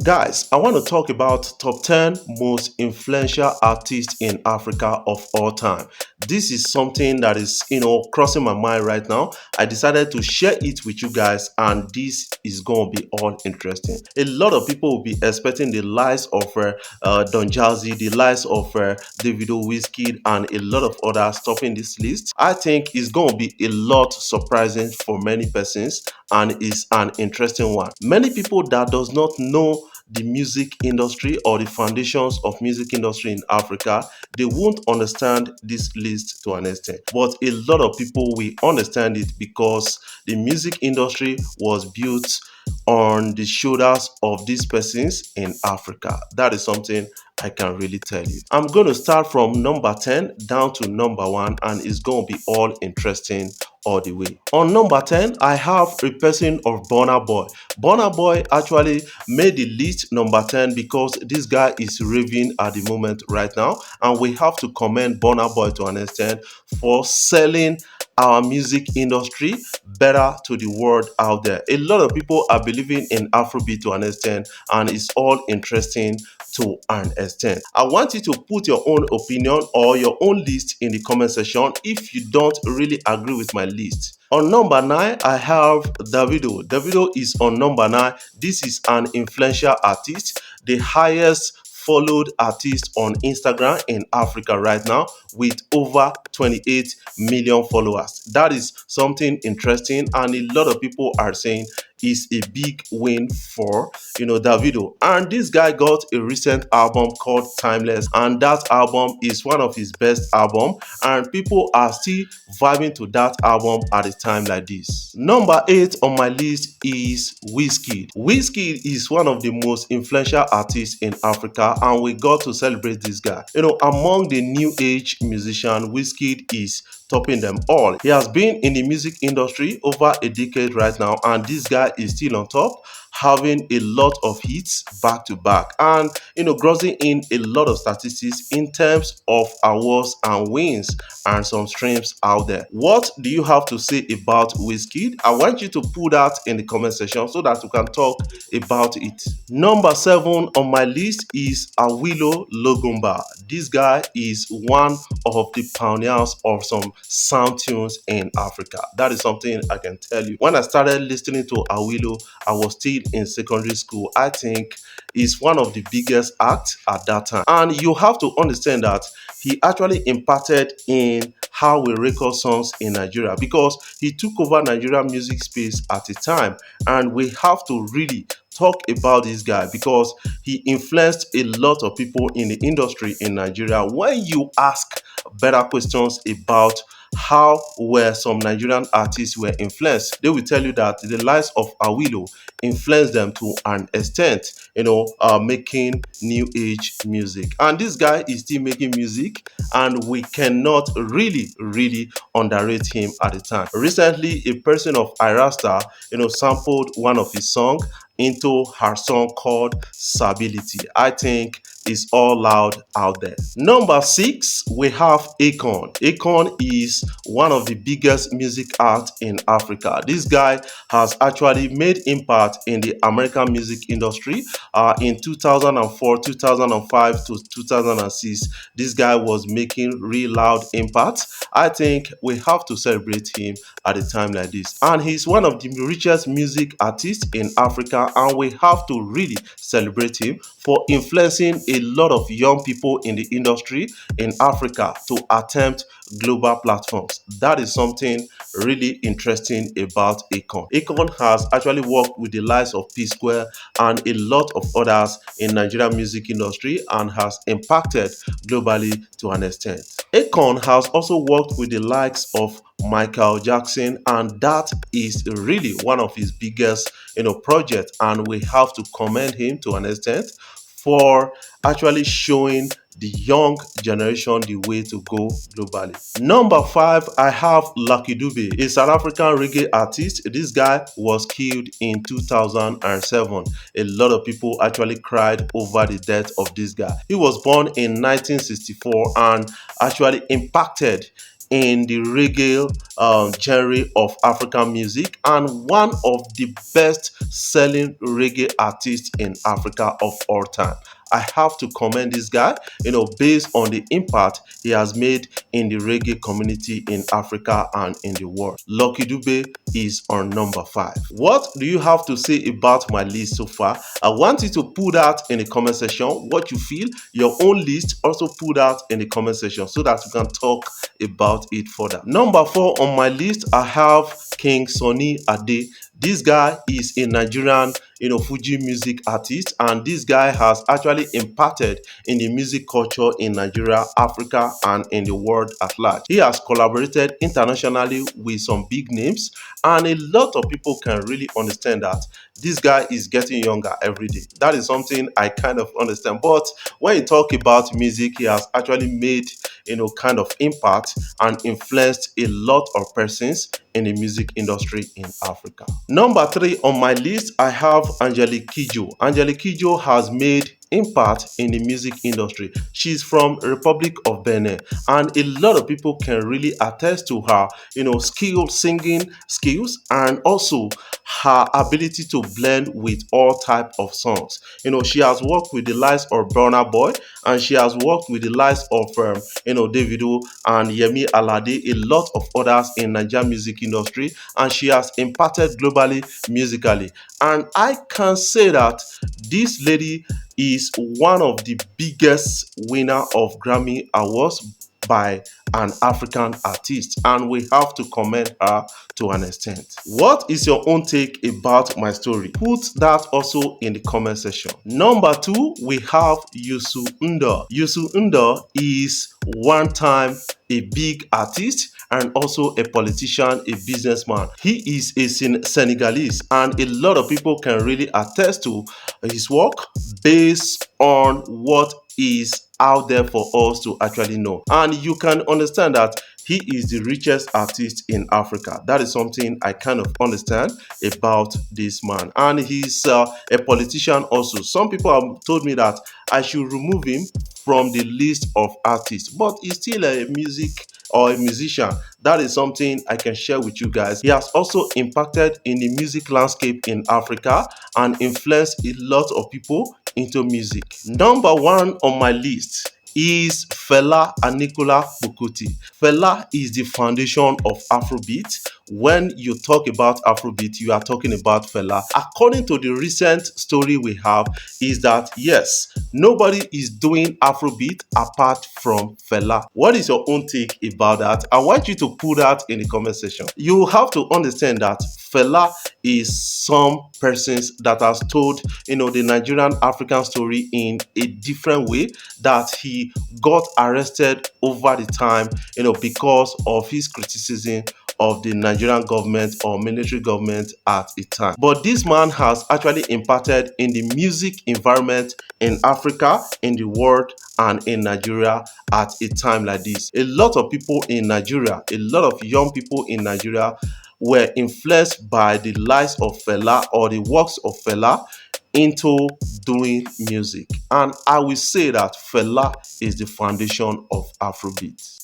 Guys, I want to talk about top 10 most influential artists in Africa of all time. This is something that is, crossing my mind right now. I decided to share it with you guys, and this is going to be all interesting. A lot of people will be expecting the lives of Don Jazzy, the lives of Davido Wizkid, and a lot of others topping this list. I think it's going to be a lot surprising for many persons, and is an interesting one. Many people that does not know the music industry or the foundations of music industry in Africa, they won't understand this list to an extent. But a lot of people will understand it because the music industry was built on the shoulders of these persons in Africa. That is something I can really tell you. I'm going to start from number 10 down to number 1, and it's going to be all interesting all the way. On number 10, I have a person of Burna Boy. Burna Boy actually made the list number 10 because this guy is raving at the moment right now, and we have to commend Burna Boy to an extent for selling our music industry better to the world out there. A lot of people are believing in Afrobeat to an extent, and it's all interesting to an extent. I want you to put your own opinion or your own list in the comment section if you don't really agree with my list. On number 9, I have Davido. Davido is on number 9. This is an influential artist, the highest followed artist on Instagram in Africa right now with over 28 million followers. That is something interesting, and a lot of people are saying is a big win for Davido. And this guy got a recent album called Timeless, and that album is one of his best album, and people are still vibing to that album at a time like this. Number 8 on my list is Wizkid. Wizkid is one of the most influential artists in Africa, and we got to celebrate this guy. Among the new age musician, Wizkid is topping them all. He has been in the music industry over a decade right now, and this guy is still on top, having a lot of hits back to back, and grossing in a lot of statistics in terms of awards and wins and some streams out there. What do you have to say about Wizkid? I want you to put that in the comment section so that we can talk about it. Number 7 on my list is Awilo Logomba. This guy is one of the pioneers of some sound tunes in Africa. That is something I can tell you. When I started listening to Awilo, I was still in secondary school. I think he's one of the biggest acts at that time. And you have to understand that he actually impacted in how we record songs in Nigeria because he took over Nigerian music space at a time. And we have to really talk about this guy because he influenced a lot of people in the industry in Nigeria. When you ask better questions about how were some Nigerian artists were influenced, they will tell you that the lives of Awilo influenced them to an extent, making new age music. And this guy is still making music, and we cannot really underrate him at the time. Recently, a person of Irasta, sampled one of his songs into her song called Stability. I think it's all loud out there. Number 6, we have Akon. Akon is one of the biggest music acts in Africa. This guy has actually made impact in the American music industry in 2004, 2005 to 2006. This guy was making real loud impact. I think we have to celebrate him at a time like this. And he's one of the richest music artists in Africa, and we have to really celebrate him for influencing a lot of young people in the industry in Africa to attempt global platforms. That is something really interesting about Akon. Akon has actually worked with the likes of P Square and a lot of others in Nigerian music industry and has impacted globally to an extent. Akon has also worked with the likes of Michael Jackson, and that is really one of his biggest projects, and we have to commend him to an extent for actually showing the young generation the way to go globally. Number 5, I have Lucky Dube, a South African reggae artist. This guy was killed in 2007. A lot of people actually cried over the death of this guy. He was born in 1964 and actually impacted in the reggae genre of African music and one of the best selling reggae artists in Africa of all time. I have to commend this guy, based on the impact he has made in the reggae community in Africa and in the world. Lucky Dube is on number 5. What do you have to say about my list so far? I want you to put that in the comment section. What you feel, your own list, also put that in the comment section so that we can talk about it further. Number 4 on my list, I have King Sunny Ade. This guy is a Nigerian, Fuji music artist, and this guy has actually impacted in the music culture in Nigeria, Africa, and in the world at large. He has collaborated internationally with some big names, and a lot of people can really understand that this guy is getting younger every day. That is something I kind of understand. But when you talk about music, he has actually made, kind of impact and influenced a lot of persons in the music industry in Africa. Number 3 on my list, I have Angelique Kidjo. Angelique Kidjo has made impact in the music industry. She's from Republic of Benin, and a lot of people can really attest to her, singing skills, and also her ability to blend with all type of songs. She has worked with the likes of Burna Boy, and she has worked with the likes of Davido and Yemi Alade, a lot of others in Nigerian music industry, and she has impacted globally musically. And I can say that this lady is one of the biggest winner of Grammy Awards by an African artist, and we have to commend her to an extent. What is your own take about my story? Put that also in the comment section. Number 2, we have Youssou N'Dour. Youssou N'Dour is one time a big artist and also a politician, a businessman. He is a Senegalese, and a lot of people can really attest to his work based on what is out there for us to actually know. And you can understand that he is the richest artist in Africa. That is something I kind of understand about this man. And he's a politician also. Some people have told me that I should remove him from the list of artists, but he's still a music or a musician. That is something I can share with you guys. He has also impacted in the music landscape in Africa and influenced a lot of people into music. Number 1 on my list is Fela Anikulapo Kuti. Fela is the foundation of Afrobeat. When you talk about Afrobeat, you are talking about Fela. According to the recent story we have, is that yes, nobody is doing Afrobeat apart from Fela. What is your own take about that? I want you to put that in the comment section. You have to understand that Fela is some persons that has told the Nigerian African story in a different way, that he got arrested over the time because of his criticism of the Nigerian government or military government at the time. But this man has actually impacted in the music environment in Africa, in the world, and in Nigeria at a time like this. A lot of people in Nigeria, a lot of young people in Nigeria were influenced by the lives of Fela or the works of Fela into doing music. And I will say that Fela is the foundation of Afrobeat.